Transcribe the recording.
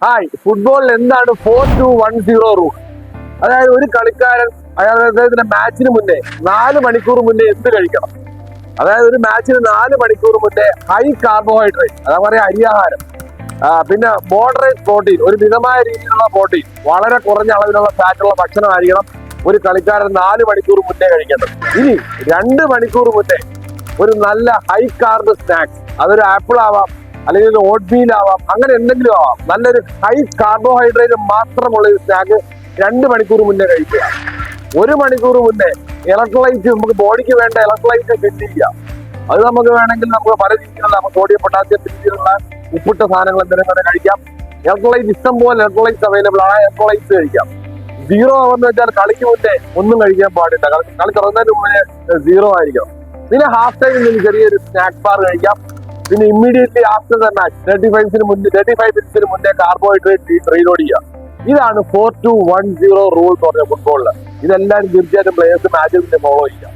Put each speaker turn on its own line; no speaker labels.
Hi, ഫുട്ബോളിൽ എന്താണ് 4-2-1-0 rule? അതായത് ഒരു കളിക്കാരൻ അദ്ദേഹത്തിന്റെ മാച്ചിന് മുന്നേ 4 മണിക്കൂർ മുന്നേ എന്ത് കഴിക്കണം? അതായത് ഒരു മാച്ചിന് 4 മണിക്കൂർ മുന്നേ ഹൈ കാർബോഹൈഡ്രേറ്റ്, അതാ പറയാ അരിയാഹാരം, പിന്നെ മോഡറേറ്റ് പ്രോട്ടീൻ, ഒരു മിതമായ രീതിയിലുള്ള പ്രോട്ടീൻ, വളരെ കുറഞ്ഞ അളവിലുള്ള ഫാറ്റുള്ള ഭക്ഷണമായിരിക്കണം ഒരു കളിക്കാരൻ 4 മണിക്കൂർ മുന്നേ കഴിക്കേണ്ടത്. ഇനി 2 മണിക്കൂർ മുന്നേ ഒരു നല്ല ഹൈ കാർബ് സ്നാക്സ്, അതൊരു ആപ്പിൾ ആവാം, അല്ലെങ്കിൽ ഒരു ഓട്ട് മീൽ ആവാം, അങ്ങനെ എന്തെങ്കിലും ആവാം, നല്ലൊരു ഹൈ കാർബോഹൈഡ്രേറ്റ് മാത്രമുള്ള ഒരു സ്നാക്ക് 2 മണിക്കൂർ മുന്നേ കഴിക്കുക. 1 മണിക്കൂർ മുന്നേ ഇലക്ട്രോലൈറ്റ്, നമുക്ക് ബോഡിക്ക് വേണ്ട ഇലക്ട്രോലൈറ്റ് ഫില്ല് ചെയ്യാം. അത് നമുക്ക് വേണമെങ്കിൽ നമുക്ക് പല രീതിയിലുള്ള സോഡിയം പൊട്ടാസ്യം രീതിയിലുള്ള ഉപ്പിട്ട സാധനങ്ങൾ എന്തെങ്കിലും കഴിക്കാം. ഇലക്ട്രോലൈറ്റ് ഇഷ്ടം പോലെ ഇലക്ട്രോലൈറ്റ്സ് അവൈലബിൾ ആണ്, ഇലക്ട്രോലൈറ്റ്സ് കഴിക്കാം. 0 എന്ന് വെച്ചാൽ കളിക്ക് മുന്നേ ഒന്നും കഴിക്കാൻ പാടില്ല, കളി തുടങ്ങുന്നതിന് മുന്നേ 0 ആയിരിക്കണം. പിന്നെ ഹാഫ് ടൈമിൽ ചെറിയൊരു സ്നാക്ക് ബാർ കഴിക്കാം. പിന്നെ ഇമ്മീഡിയറ്റ്ലി ആഫ്റ്റർ ദ മാച്ച് 35 മിനിറ്റ്സിന് മുന്നേ കാർബോഹൈഡ്രേറ്റ് റീലോഡ് ചെയ്യുക. ഇതാണ് 4-2-1-0 റൂൾ എന്ന് പറഞ്ഞ ഫുട്ബോളില്. ഇതെല്ലാവരും തീർച്ചയായിട്ടും പ്ലേയേഴ്സ് മാച്ചിൽ ഫോളോ ചെയ്യുക.